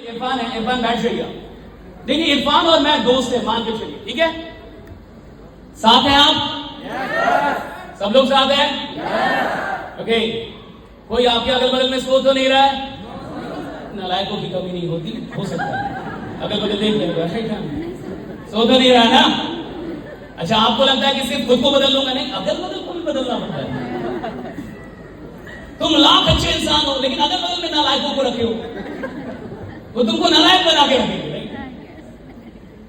इरफान है, इरफान बैठ जाइए। देखिए इरफान और मैं दोस्त है, मान के चलिए, ठीक है? साथ हैं आप? सब लोग साथ हैं? ओके। कोई आपके अगल बगल में सो तो नहीं रहा है? नालायकों की कमी नहीं होती, हो सकता है अगल बगल देख लेगा, सो तो नहीं रहा ना? अच्छा, आपको लगता है कि सिर्फ खुद को बदल लूंगा? नहीं, अगल बगल को भी बदलना पड़ता है। तुम लाख अच्छे इंसान हो, लेकिन अगल बगल में नालायकों को रखे हो, वो तुमको नालायक बना के रखेंगे।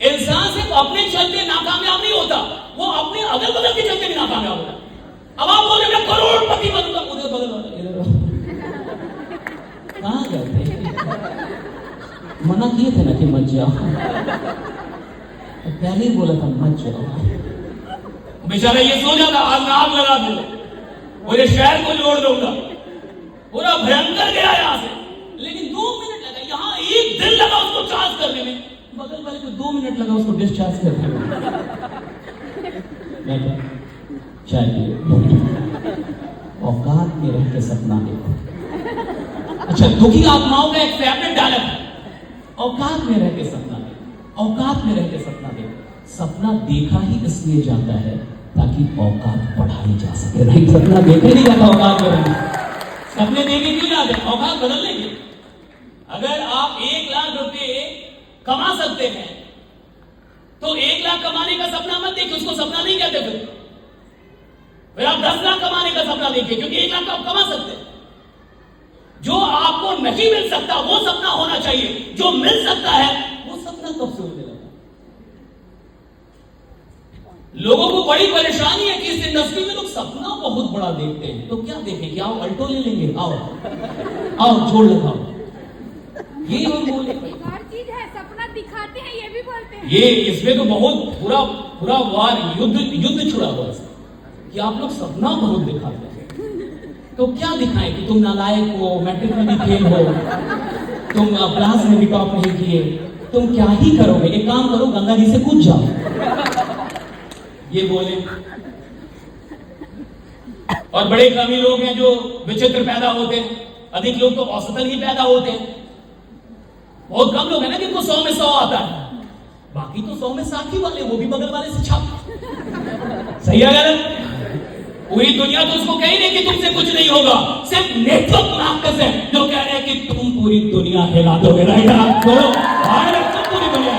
इंसान सिर्फ अपने चलते नाकामयाब नहीं होता, वो अपने अगल बगल के चलते भी नाकामयाब होता। अब आप बोले मैं करोड़पति बनूंगा, उधर बगल कहां गए? मना किए थे ना कि मत जाओ, पहले ही बोला था मत जाओ। बेचारा ये सो जाता, आज मैं आग लगा दूंगा, पूरे शहर को जोड़ दूंगा, पूरा भयंकर गया यहां से। लेकिन 2 मिनट लगा, यहां 1 दिन लगा उसको चार्ज करने में, बगल वाले को 2 मिनट लगा उसको डिस्चार्ज करने में। चाय औकात में रह के सपना देखो। अच्छा, दुखी आत्माओं का एक फेवरेट डायलॉग है, औकात में रह के सपना देखो, औकात में रह के सपना देखो। सपना देखा ही इसलिए जाता है ताकि औकात बढ़ाई जा सके। नहीं, सपना देखे नहीं जाता औकात में रहना। सपने देखे क्यों जाते? औकात बदल लेंगे। अगर आप 1 लाख रुपए कमा सकते हैं तो 1 लाख कमाने का सपना मत देखिए, उसको सपना नहीं कहते। फिर आप 10 लाख कमाने का सपना देखिए, क्योंकि 1 लाख आप कमा सकते हैं। जो आपको नहीं मिल सकता वो सपना होना चाहिए, जो मिल सकता है वो सपना कब से होने लगा? लोगों को बड़ी परेशानी है कि इस इंडस्ट्री में लोग सपना बहुत बड़ा देखते हैं। तो क्या देखेंगे? आओ अल्टो ले लेंगे, आओ आओ जोड़ लगाओ, ये हम बोले और चीज है, सपना दिखाते हैं, ये भी बोलते हैं। ये इसमें तो बहुत पूरा वार युद्ध छुड़ा हुआ है कि आप लोग सपना बहुत दिखाते हैं। तो क्या दिखाएं कि तुम नालायक हो, मैट्रिक में भी फेल हो, तुम क्लास में भी टॉप नहीं किए, तुम क्या ही करोगे? एक काम करो, गंगा जी से कूद जाओ, ये बोले। और बड़े कमी लोग हैं जो विचित्र पैदा होते हैं, अधिक लोग तो औसतन ही पैदा होते हैं। बहुत कम लोग हैं ना जिनको 100 में 100 आता है, बाकी तो 100 में 60 ही वाले, वो भी बगल वाले से छाप। सही है गलत? पूरी दुनिया तो उसको कह ही नहीं कि तुमसे कुछ नहीं होगा, सिर्फ नेटवर्क मार्केटर्स है जो कह रहे हैं कि तुम पूरी दुनिया हिला दोगे। राइट? पूरी दुनिया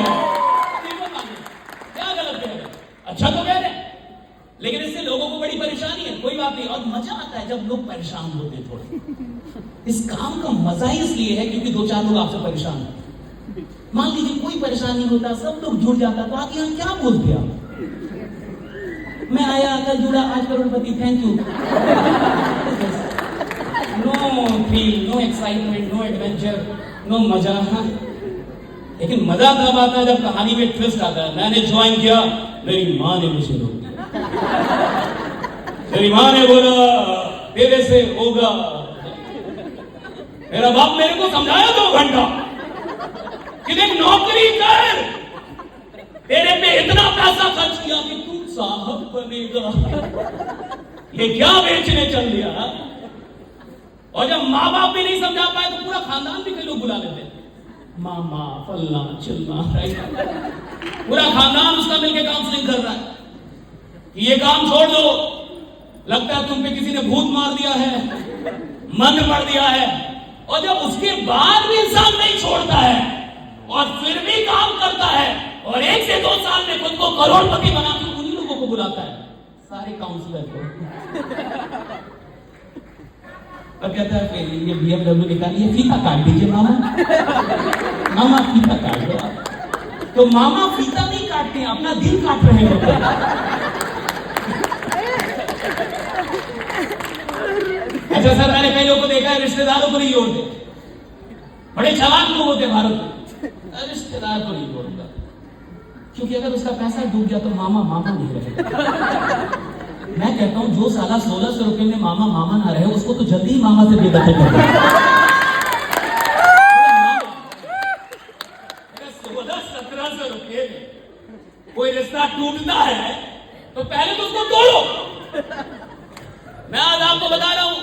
क्या गलत कह रहे? अच्छा तो कह रहे, लेकिन इससे लोगों को बड़ी परेशानी है। कोई बात नहीं, और मजा आता है जब लोग परेशान होते हैं थोड़े। इस काम का मजा ही इसलिए है क्योंकि 2-4 लोग आपसे परेशान हैं। मान लीजिए कोई परेशान नहीं होता, सब लोग जुड़ जाता, तो आगे हम क्या बोलते हैं? मैं आया, कल जुड़ा, आज crorepati, thank you. No thrill, no excitement, no adventure, no मजा। लेकिन मजा तब आता है जब कहानी में ट्विस्ट आता है। मैंने ज्वाइन किया, मेरी माँ ने मुझे रोक दिया, मेरी माँ ने बोला तेरे से होगा। मेरा बाप मेरे को समझाया 2 घंटा कि देख नौकरी कर, तेरे पे इतना पैसा खर्च किया कि तू साहब बनेगा, ये क्या बेचने चल दिया? और जब माँ बाप भी नहीं समझा पाए तो पूरा खानदान भी कई लोग बुला लेते हैं, मामा फलना चिलना, पूरा खानदान उसका मिलकर काउंसलिंग कर रहा है कि ये काम छोड़ दो, लगता है तुम पे किसी ने भूत मार दिया है, मंत्र पड़ दिया है। और जब उसके बाद भी इंसान नहीं छोड़ता है और फिर भी काम करता है और 1 से 2 साल में खुद को करोड़पति बना के उन्हीं लोगों को बुलाता है, सारे काउंसलर को, और कहता है फिर ये BMW निकालिए, फीता काट दीजिए मामा, मामा फीता काट दो। तो मामा फीता नहीं काटते हैं, अपना दिल काट रहे होते हैं। अच्छा सर, मैंने कई लोगों को देखा है रिश्तेदारों को नहीं जोड़ते, बड़े चालाक लोग होते हैं भारत में, रिश्तेदार को नहीं जोड़ता, क्योंकि अगर उसका पैसा डूब गया तो मामा मामा नहीं रहेगा। मैं कहता हूं जो साला 1600 रुपए में मामा मामा ना रहे, उसको तो जल्दी ही मामा से बेदखल कर दो। 1600-1700 रुपए में कोई रिश्ता टूटता है तो पहले तो उसको तोड़ो। मैं आज आपको बता रहा हूं,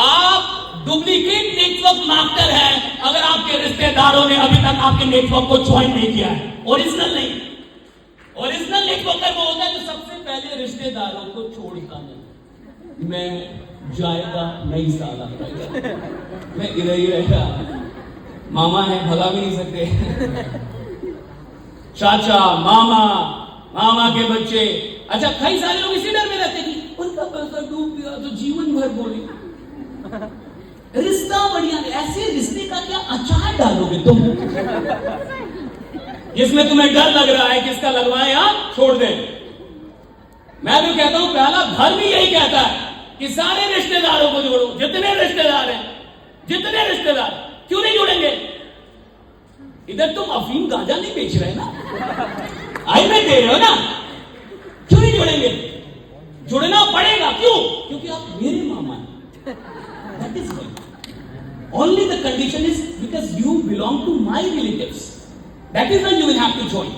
आप डुप्लीकेट नेटवर्क मार्केटर हैं अगर आपके रिश्तेदारों ने अभी तक आपके नेटवर्क को ज्वाइन नहीं किया है? ओरिजिनल नहीं। ओरिजिनल नेटवर्कर वो होता है जो सबसे पहले रिश्तेदारों को छोड़ता नहीं। मैं जाएगा नहीं साला, मैं इधर ही रहेगा, मामा है भगा भी नहीं सकते, चाचा मामा, मामा के बच्चे। अच्छा, कई सारे लोग इसी डर में रहते कि उनका पैसा डूब गया तो जीवन भर बोले। रिश्ता बढ़िया, ऐसे रिश्ते का क्या अचार डालोगे तुम, जिसमें तुम्हें डर लग रहा है किसका लगवाए आप छोड़ दे। मैं तो कहता हूं पहला घर भी यही कहता है कि सारे रिश्तेदारों को जोड़ो, जितने रिश्तेदार हैं, जितने रिश्तेदार, क्यों नहीं जोड़ेंगे? इधर तुम अफीम गांजा नहीं बेच रहे ना, आई में दे रहे हो ना, क्यों नहीं जोड़ेंगे? जुड़ना पड़ेगा। क्यों? क्योंकि आप मेरे मामा हैं। That is why. Only the condition is because you belong to my relatives, that is when you will have to join.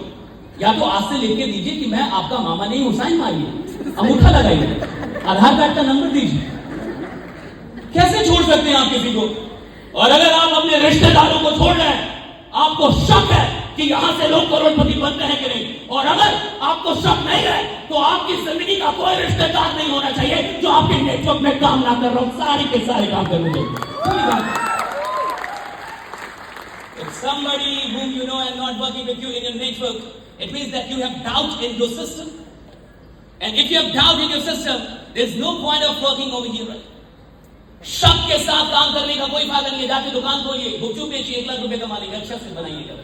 या तो आज से लिख के दीजिए कि मैं आपका मामा नहीं हूं, साइन मारिए, अंगूठा लगाइए, आधार कार्ड का नंबर दीजिए। कैसे छोड़ सकते हैं आप किसी को? और अगर आप अपने रिश्तेदारों को छोड़ रहे हैं, आपको शक है कि यहां से लोग करोड़पति बनते हैं कि नहीं, और अगर आपको शक नहीं है तो आपकी जिंदगी का कोई रिश्तेदार नहीं होना चाहिए जो आपके नेटवर्क में काम ना कर रहा हो। सारे के सारे काम करने चाहिए। If somebody whom you know and not working with you in your network, it means that you have doubt in your system. And if you have doubt in your system, there's no point of working over here, right? शक के साथ काम करने का कोई फायदा नहीं है। जाके दुकान खोलिए, गुपचुप बेचिए, 1 लाख रुपए कमा लेंगे। अच्छा से बनाइएगा,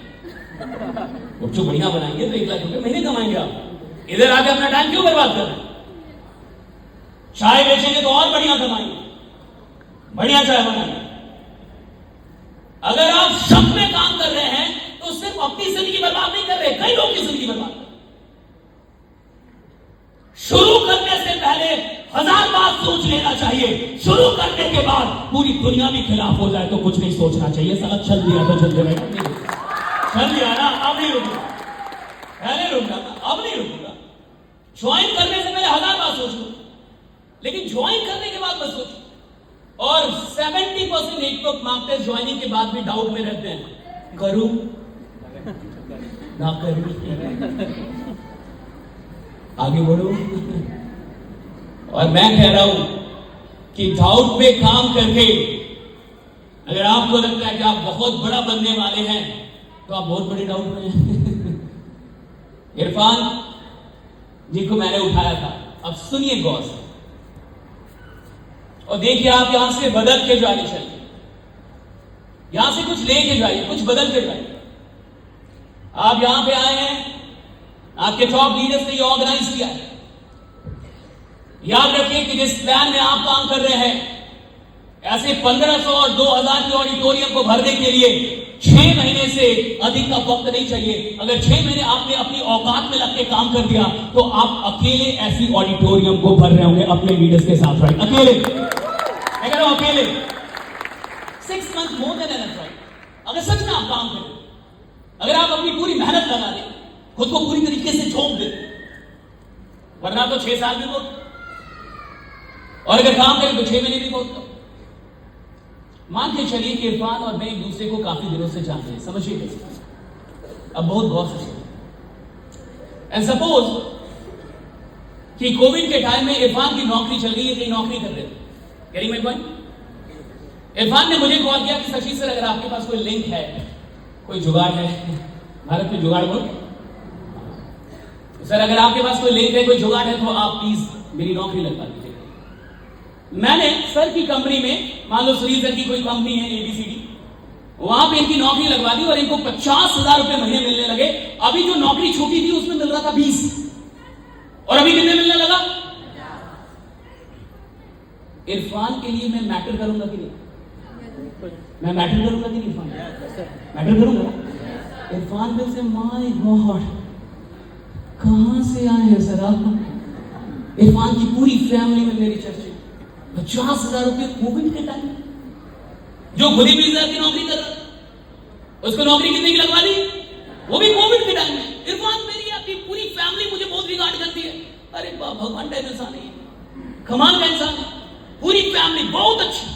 गुपचुप बढ़िया बनाएंगे तो 1 लाख रुपए महीने कमाएंगे आप। इधर आके अपना टाइम क्यों बर्बाद कर रहे हैं? चाय बेचेंगे तो और बढ़िया कमाएंगे, बढ़िया चाय बनाएंगे। अगर आप शक में काम कर रहे हैं तो सिर्फ अपनी जिंदगी बर्बाद नहीं कर रहे, कई लोगों की जिंदगी बर्बाद। शुरू करने से पहले 1000 बार सोच लेना चाहिए। शुरू करने के बाद पूरी दुनिया भी खिलाफ हो जाए तो कुछ नहीं सोचना चाहिए। साला चल दिया तो चल दिया, चल दिया ना, अब नहीं रुकूंगा, पहले रुकूंगा, अब नहीं रुकूंगा। ज्वाइन करने से पहले 1000 बार सोच लो, लेकिन ज्वाइन करने के बाद मत सोचो। और 70% नेटवर्क मार्केटर्स ज्वाइनिंग के बाद भी डाउट में रहते हैं, करूं ना करूं, आगे बढ़ो। और मैं कह रहा हूं कि डाउट पे काम करके अगर आपको लगता है कि आप बहुत बड़ा बनने वाले हैं तो आप बहुत बड़े डाउट में हैं। इरफान जी को मैंने उठाया था, अब सुनिए गौर से और देखिए आप यहां से बदल के जाने चाहिए, यहां से कुछ लेके जाइए, कुछ बदल के जाइए। आप यहां पे आए हैं, आपके टॉप लीडर्स ने ये ऑर्गेनाइज किया है। याद रखिए कि जिस प्लान में आप काम कर रहे हैं, ऐसे 1500 और 2000 के ऑडिटोरियम को भरने के लिए 6 महीने से अधिक का वक्त नहीं चाहिए। अगर 6 महीने आपने अपनी औकात में लग के काम कर दिया तो आप अकेले ऐसी ऑडिटोरियम को भर रहे होंगे अपने लीडर्स के साथ, राइट? अकेले, मैं कह रहा हूं अकेले। 6 month more than enough, right? अगर सच में आप काम करें, अगर आप अपनी पूरी मेहनत लगा दें, खुद को पूरी तरीके से झोंक दें, वरना तो 6 साल भी बहुत, और अगर काम करें तो 6 महीने भी बहुत। मान के चलिए कि इरफान और मैं एक दूसरे को काफी दिनों से जानते हैं, समझिए कैसे, अब बहुत गौर से सुनिए। एंड सपोज कि कोविड के टाइम में इरफान की नौकरी चल गई है, कहीं नौकरी कर रहे थे, कैरी माय पॉइंट। इरफान ने मुझे कॉल किया कि शशि सर अगर आपके पास कोई लिंक है, कोई जुगाड़ है, भारत में जुगाड़ बोल सर, अगर आपके पास कोई लिंक है, कोई जुगाड़ है तो आप प्लीज मेरी नौकरी लगवा दीजिए। मैंने सर की कंपनी में, मान लो सुनील सर की कोई कंपनी है ABCD, वहां पे इनकी नौकरी लगवा दी और इनको 50,000 रुपए महीने मिलने लगे। अभी जो नौकरी छूटी थी उसमें मिल रहा था 20, और अभी कितने मिलने लगा? इरफान के लिए मैं मैटर करूंगा कि नहीं? मैं मैटर करूंगा कि नहीं? इरफान मैटर करूंगा। इरफान में से माय गॉड कहां से आए हैं सर आप? इरफान की पूरी फैमिली में मेरी चर्चा, 50,000 रुपए कोविड के टाइम, जो खुद ही 20,000 की नौकरी कर रहा, उसको नौकरी कितने की लगवा दी, वो भी कोविड के टाइम में। इरफान मेरी आपकी पूरी फैमिली मुझे बहुत रिगार्ड करती है। अरे भगवान टाइप इंसान है, कमाल का इंसान है, पूरी फैमिली बहुत अच्छी।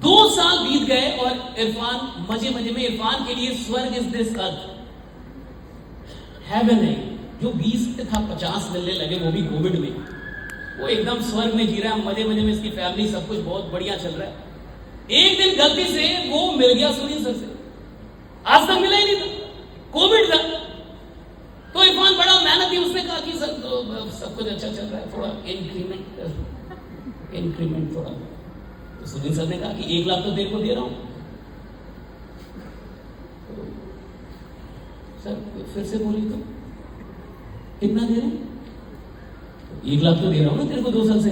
2 साल बीत गए और इरफान मजे मजे में, इरफान के लिए स्वर्ग इज दिस अर्थ, हेवन है। जो 20 था 50 मिलने लगे, वो भी कोविड में। वो एकदम स्वर्ग में जी रहा है, मजे मजे में, इसकी फैमिली सब कुछ बहुत बढ़िया चल रहा है। एक दिन गलती से वो मिल गया सुनील सर से, आज तक मिला ही नहीं था, कोविड था। तो इरफान बड़ा मेहनती, उसने कहा कि सर तो सब कुछ अच्छा चल रहा है, थोड़ा इंक्रीमेंट थोड़ा। तो सुनील सर ने कहा कि 1 लाख तो तेरे को दे रहा हूं। तो सर फिर से बोली, तो कितना दे रहे हैं? 1 लाख तो दे रहा हूं ना तेरे को 2 साल से।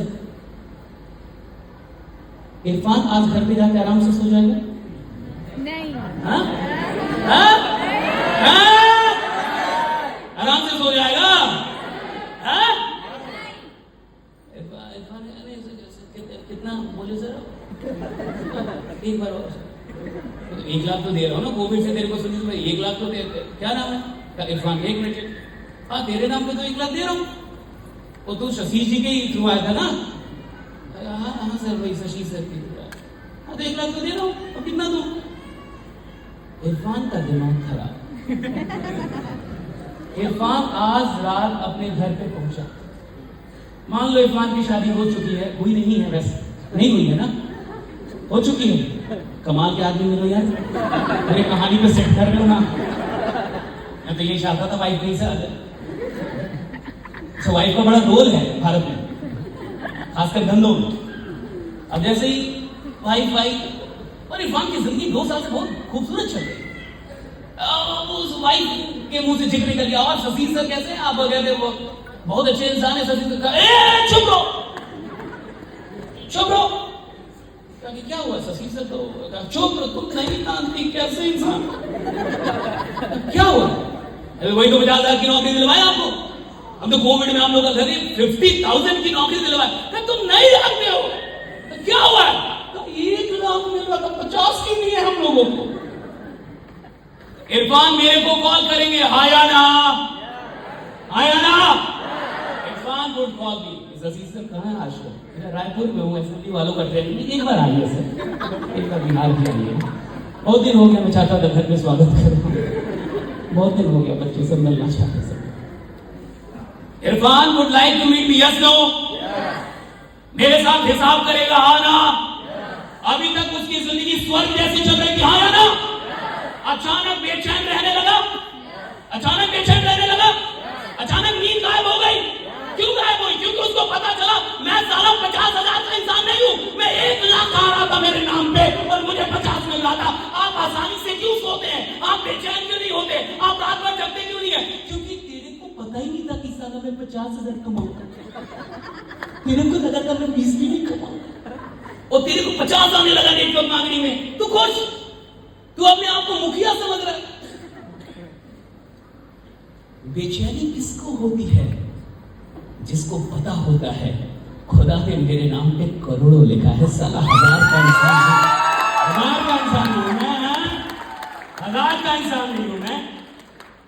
इरफान आज घर पे जाके आराम से सो जाएगा? नहीं। हाँ? आराम से सो जाएगा? इरफान कितना बोले सर? एक बार और। 1 लाख तो दे रहा हूँ ना, कोविड से तेरे को सुनी, 1 लाख तो दे। क्या नाम है? इरफान। 1 मिनट। हाँ, तेरे नाम पे तो 1 लाख दे रहा हूँ। वो तू शशि जी के ही थ्रू आया था ना? हाँ सर, वही शशि सर की। हाँ, तो 1 लाख तो दे रहा हूँ, अब कितना दूं? इरफान का दिमाग खराब। इरफान आज रात अपने घर पे पहुंचा। मान लो इरफान की शादी हो चुकी है, हुई नहीं है, वैसे नहीं हुई है ना, हो चुकी है। कमाल के आदमी मिलो यार, मेरे कहानी पे सेट कर लो ना। मैं तो ये चाहता था वाइफ नहीं से आ जाए। वाइफ का बड़ा रोल है भारत में, खासकर धंधों में। अब जैसे ही वाइफ आई, और इरफान की जिंदगी 2 साल से बहुत खूबसूरत चल रही। उस वाइफ के मुंह से जिक्र निकल गया, और शशि सर कैसे? आप कहते वो बहुत अच्छे इंसान है। शशि सर कहा, चुप रहो, चुप रहो। क्या हुआ? शशि सर तो चुप रहो, तुम नहीं जानती कैसे इंसान। क्या हुआ? वही तो 50,000 की नौकरी दिलवाई आपको। हम तो कोविड में हम लोग का घर 50,000 की नौकरी दिलवाई, तुम नहीं जानते हो। तो क्या हुआ? तो 1 लाख मिल रहा था, 50 की नहीं है हम लोगों को। इरफान मेरे को कॉल करेंगे, हाँ या ना? हाँ या ना? Irfan would call me. Shashi sir कहाँ है आजकल? रायपुर में हूँ, एसएमडी वालों का ट्रेनिंग। एक बार आइए सर, एक बार बिहार के आइए। बहुत दिन हो गया, मैं चाहता था घर में स्वागत करूँ। बहुत दिन हो गया, बच्चे से मिलना चाहते sir. Irfan would like to meet me, yes no? मेरे साथ हिसाब करेगा, हाँ ना? अभी तक उसकी जिंदगी स्वर्ग जैसी चल रही थी, हाँ या ना? अचानक बेचैन रहने लगा, अचानक बेचैन रहने लगा, अचानक नींद गायब हो गई। क्यों गायब हुई? क्योंकि उसको पता चला मैं साला 50,000 का इंसान नहीं हूं, मैं 1 लाख आ रहा था मेरे नाम पे और मुझे 50 मिल रहा था। आप आसानी से क्यों सोते हैं? आप बेचैन क्यों नहीं होते? आप रात भर जगते क्यों नहीं है? क्योंकि तेरे को पता ही नहीं था कि साला मैं 50,000 कमाऊंगा। तेरे को लगा था मैं 20 भी नहीं कमाऊंगा, और तेरे को 50 आने लगा नेटवर्क मांगने में। तू खुश? तू अपने आप को मुखिया समझ रहा है? बेचैनी किसको होती है? जिसको पता होता है खुदा ने मेरे नाम पे करोड़ों लिखा है, साला 1000 का इंसान हूं, 1000 का इंसान हूं मैं, 1000 का इंसान नहीं हूं मैं,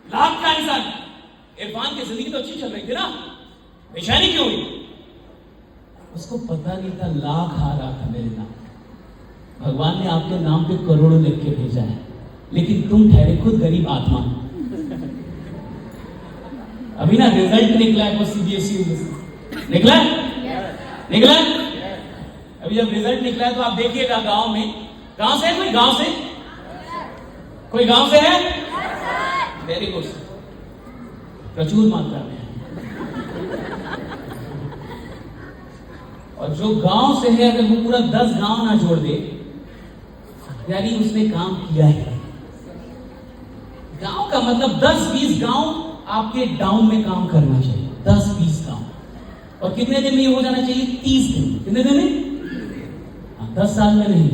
लाख का इंसान। इरफान की जिंदगी तो अच्छी चल रही थी ना, बेचैनी क्यों हुई? उसको पता नहीं था लाख आ रहा था मेरे नाम। भगवान ने आपके नाम पे करोड़ों लिख के भेजा है, लेकिन तुम ठहरे खुद गरीब आत्मा। अभी ना रिजल्ट निकला है, वो सीबीएसई निकला निकला। अभी जब रिजल्ट निकला है तो आप देखिएगा गांव में, गांव से है कोई? गांव से कोई? गांव से है? वेरी गुड, प्रचुर मात्रा में। और जो गांव से है, अगर वो पूरा 10 गांव ना जोड़ दे, यानी उसने काम किया है। गांव का मतलब 10-20 गांव आपके डाउन में काम करना चाहिए, 10-20 गांव। और कितने दिन में ये हो जाना चाहिए? 30 दिन। कितने दिन में? 10 साल में नहीं,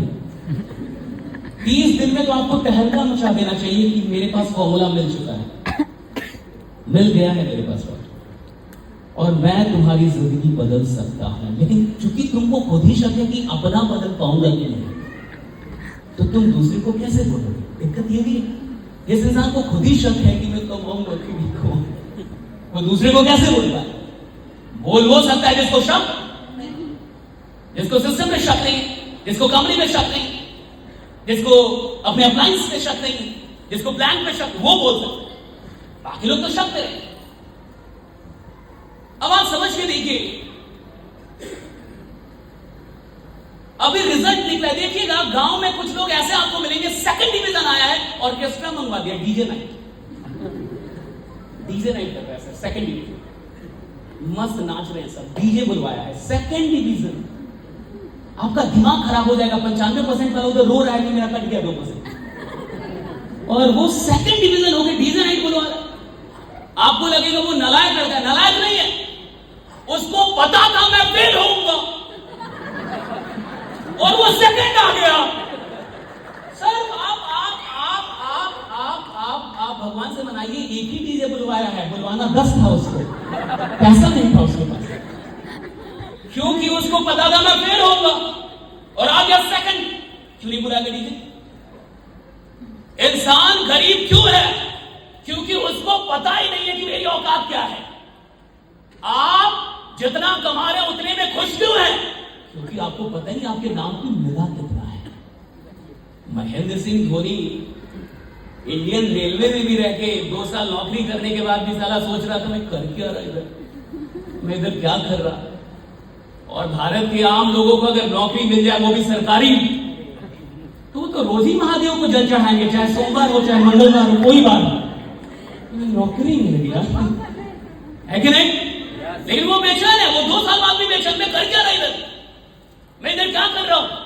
30 दिन में तो आपको तहलका मचा देना चाहिए कि मेरे पास फॉर्मूला मिल चुका है, मिल गया है मेरे पास, और मैं तुम्हारी जिंदगी बदल सकता हूं। लेकिन चूंकि तुमको खुद ही शक है कि अपना बदल पाऊंगा कि नहीं, तो तुम दूसरे को कैसे बोलोगे? दिक्कत ये भी है, जिस इंसान को खुद ही शक है कि मैं कमाऊंगा कि नहीं कमाऊंगा, वो दूसरे को कैसे बोलता है? बोल वो सकता है जिसको शक, जिसको सिस्टम में शक नहीं, जिसको कंपनी में शक नहीं, जिसको अपने अप्लायंस पे शक नहीं, जिसको प्लान पे शक, वो बोल सकते हैं, बाकी लोग तो शक करें। अब आप समझ के देखिए, अभी रिजल्ट निकला है, देखिएगा गांव में कुछ लोग ऐसे आपको मिलेंगे, सेकंड डिवीजन आया है, ऑर्केस्ट्रा मंगवा दिया, डीजे नाइट कर रहा है, सेकंड डिवीजन मस्त नाच रहे हैं सब, डीजे बुलवाया है, सेकंड डिवीजन। आपका दिमाग खराब हो जाएगा। 95% वाला उधर रो रहा है कि मेरा कट गया 2%, और वो सेकंड डिवीजन हो गए, डीजे नाइट बुलवा रहा है। आपको लगेगा वो नालायक करता है, नालायक नहीं है, उसको पता था मैं फेल होऊंगा और वो सेकंड आ गया। सर आप भगवान से मनाइए, एक ही डीजे बुलवाया है, बुलवाना 10 था उसको, पैसा नहीं था उसके पास, क्योंकि उसको पता था मैं फेल होऊंगा और आ गया सेकंड। क्यों नहीं बुला के डीजे? इंसान गरीब क्यों है? क्योंकि उसको पता ही नहीं है कि मेरी औकात क्या है। आप जितना कमा रहे हैं उतने में खुश क्यों हैं? क्योंकि आपको पता नहीं आपके नाम की मिला कितना है। महेंद्र सिंह धोनी इंडियन रेलवे में भी रह के 2 साल नौकरी करने के बाद भी साला सोच रहा था मैं कर क्या रहा इधर, मैं इधर क्या कर रहा। और भारत के आम लोगों को अगर नौकरी मिल जाए, वो भी सरकारी, तो रोज ही महादेव को जल चढ़ाएंगे, चाहे सोमवार हो चाहे मंगलवार हो, कोई बात नहीं, नौकरी मिल गया है कि नहीं। लेकिन वो बेचैन है, वो 2 साल बाद भी बेचैन, मैं कर क्या रहा इधर, मैं इधर क्या कर रहा हूं।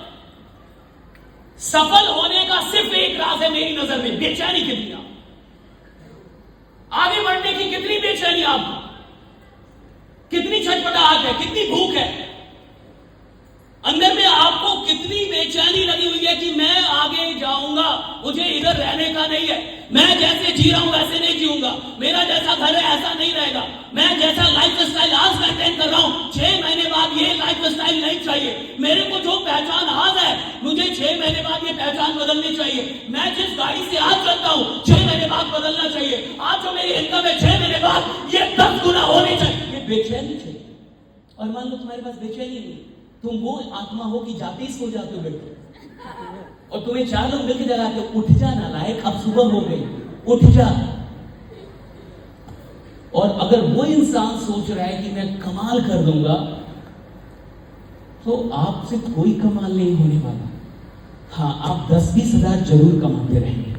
सफल होने का सिर्फ एक राज है मेरी नजर में, बेचैनी कितनी, आगे बढ़ने की कितनी बेचैनी, आपको कितनी छटपटाहट है, कितनी भूख है अंदर में, आपको कितनी बेचैनी लगी हुई है कि मैं आगे जाऊंगा, मुझे इधर रहने का नहीं है, मैं जैसे जी रहा हूं वैसे नहीं जीऊंगा, मेरा जैसा घर है ऐसा नहीं रहेगा, मैं जैसा लाइफ स्टाइल आज मेंटेन कर रहा हूं 6 महीने बाद ये लाइफ स्टाइल नहीं चाहिए, मेरे को जो पहचान आज है मुझे 6 महीने बाद ये पहचान बदलनी चाहिए, मैं जिस गाड़ी से आज चलता हूं 6 महीने बाद बदलना चाहिए, आज जो मेरी इनकम है 6 महीने बाद ये 10 गुना होनी चाहिए। ये बेचैनी चाहिए। और मान लो तुम्हारे पास बेचैनी नहीं, तुम वो आत्मा हो कि जाते ही सो जाते हो बेटे, और तुम्हें 4 लोग मिलकर जगाते हो, उठ जा नालायक, अब सुबह हो गई, उठ जा। और अगर वो इंसान सोच रहा है कि मैं कमाल कर दूंगा, तो आपसे कोई कमाल नहीं होने वाला। हाँ, आप 10-20 हजार जरूर कमाते रहेंगे,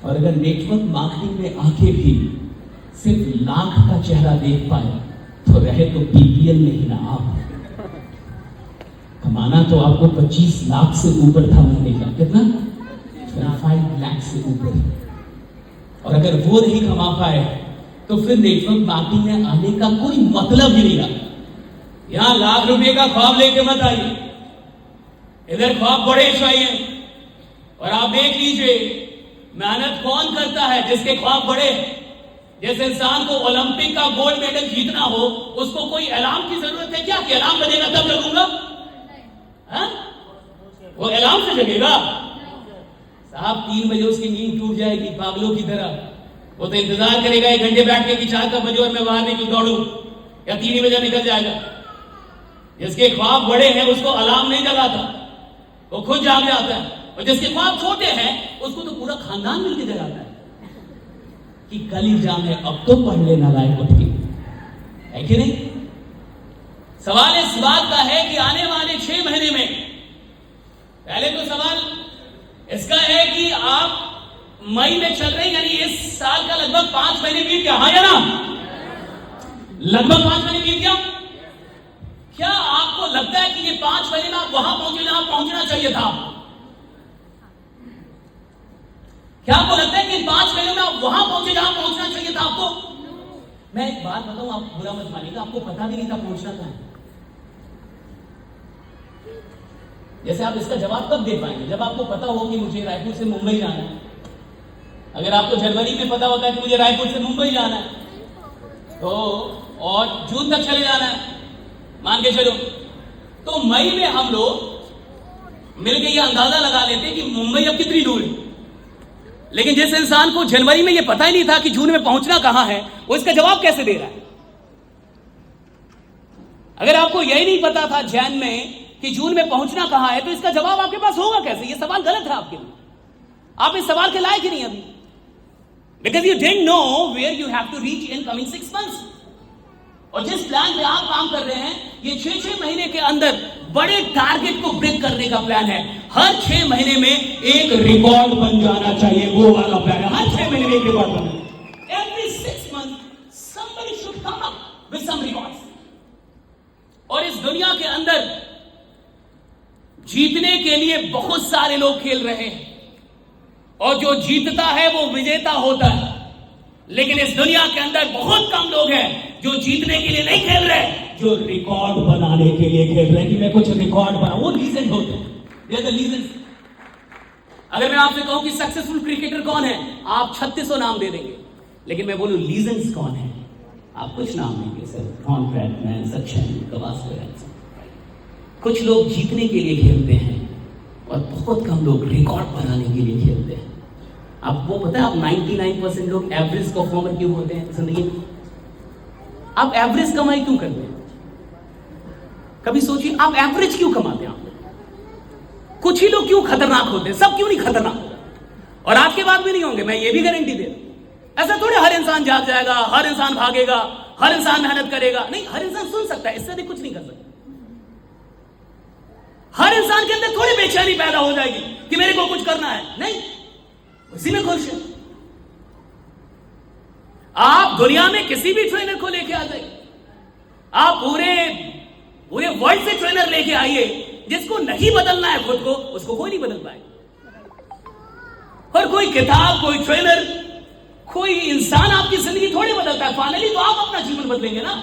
और अगर नेटवर्क मार्केटिंग में आके भी सिर्फ लाख का चेहरा देख पाए तो रहे तो बीपीएल में ही ना आप। कमाना तो आपको 25 लाख से ऊपर था महीने का, कितना 25 लाख से ऊपर। और अगर वो नहीं कमा पाए तो फिर नेटवर्क मार्केटिंग में आने का कोई मतलब ही नहीं रहा। यहां लाख रुपए का ख्वाब लेके मत आइए, इधर ख्वाब बड़े चाहिए। और आप देख लीजिए मेहनत कौन करता है, जिसके ख्वाब बड़े। जिस इंसान को ओलंपिक का गोल्ड मेडल जीतना हो, उसको कोई अलार्म की जरूरत है क्या कि अलार्म बजेगा तब लगूंगा? वो अलार्म से जगेगा? साहब 3 बजे उसकी नींद टूट जाएगी पागलों की तरह, वो तो इंतजार करेगा 1 घंटे बैठ के कि 4 कब बजे और मैं बाहर निकल दौड़ू, या 3 बजे निकल जाएगा। जिसके ख्वाब बड़े हैं उसको अलार्म नहीं जगाता, वो खुद जाग जाता है। और जिसके ख्वाब छोटे हैं उसको तो पूरा खानदान मिलकर जगाता है कि कल एग्जाम है, अब तो पढ़ लेना लायक उठ के, है कि नहीं। सवाल इस बात का है कि आने वाले 6 महीने में, पहले तो सवाल इसका है कि आप मई में चल रहे हैं, यानी इस साल का लगभग 5 महीने बीत गया, हाँ या ना? लगभग 5 महीने बीत गया। क्या आपको लगता है कि ये 5 महीने में आप वहां पहुंचे जहां पहुंचना चाहिए था? क्या आपको लगता है कि 5 महीने में आप वहां पहुंचे जहां पहुंचना चाहिए था आपको? मैं एक बात बताऊं, आप बुरा मत मानिएगा, आपको पता भी नहीं था पहुंचना कहां है। जैसे आप इसका जवाब कब दे पाएंगे? जब आपको पता हो कि मुझे रायपुर से मुंबई जाना है। अगर आपको जनवरी में पता होता है कि मुझे रायपुर से मुंबई जाना है, तो और जून तक चले जाना है, मान के चलो, तो मई में हम लोग मिलकर यह अंदाजा लगा लेते कि मुंबई अब कितनी दूर है। लेकिन जिस इंसान को जनवरी में यह पता ही नहीं था कि जून में पहुंचना कहां है, वो इसका जवाब कैसे दे रहा है? अगर आपको यही नहीं पता था जैन में कि जून में पहुंचना कहां है, तो इसका जवाब आपके पास होगा कैसे? ये सवाल गलत है आपके लिए, आप इस सवाल के लायक ही नहीं अभी, because you didn't know where you have to reach in coming 6 months। और जिस प्लान पे आप काम कर रहे हैं, ये 6 महीने के अंदर बड़े टारगेट को ब्रेक करने का प्लान है। हर 6 महीने में एक रिकॉर्ड बन जाना चाहिए, वो वाला प्लान है। हर 6 महीने में एक रिकॉर्ड बनना। Every 6 months somebody should come up with some records। और इस दुनिया के अंदर जीतने के लिए बहुत सारे लोग खेल रहे हैं, और जो जीतता है वो विजेता होता है। लेकिन इस दुनिया के अंदर बहुत कम लोग हैं जो जीतने के लिए नहीं खेल रहे, जो रिकॉर्ड बनाने के लिए खेल रहे हैं कि मैं कुछ रिकॉर्ड बना। वो लीजेंड होते हैं, लीजेंड्स। अगर मैं आपसे कहूं कि सक्सेसफुल क्रिकेटर कौन है, आप 3600 नाम दे देंगे, लेकिन मैं बोलूं लीजेंड्स कौन है, आप कुछ नाम देंगे, sir Ron Bradman, Sachin, Gavaskar. कुछ लोग जीतने के लिए खेलते हैं और बहुत कम लोग रिकॉर्ड बनाने के लिए खेलते हैं। आपको पता है, आप 99% लोग एवरेज परफॉर्मर क्यों होते हैं जिंदगी में? आप एवरेज कमाई क्यों करते हैं? कभी सोचिए, आप एवरेज क्यों कमाते हैं? आप कुछ ही लोग क्यों खतरनाक होते हैं? सब क्यों नहीं खतरनाक होते? और आज के बाद भी नहीं होंगे, मैं ये भी गारंटी दे रहा हूं। ऐसा थोड़े हर इंसान जाग जाएगा, हर इंसान भागेगा, हर इंसान मेहनत करेगा। नहीं, हर इंसान सुन सकता है, इससे अधिक कुछ नहीं कर सकता। हर इंसान के अंदर थोड़ी बेचैनी पैदा हो जाएगी कि मेरे को कुछ करना है, नहीं, उसी में खुश है। आप दुनिया में किसी भी ट्रेनर को लेके आ जाइए, आप पूरे वर्ल्ड से ट्रेनर लेके आइए, जिसको नहीं बदलना है खुद को, उसको कोई नहीं बदल पाएगा। और कोई किताब, कोई ट्रेनर, कोई इंसान आपकी जिंदगी थोड़ी बदलता है। फाइनली तो आप अपना जीवन बदलेंगे ना।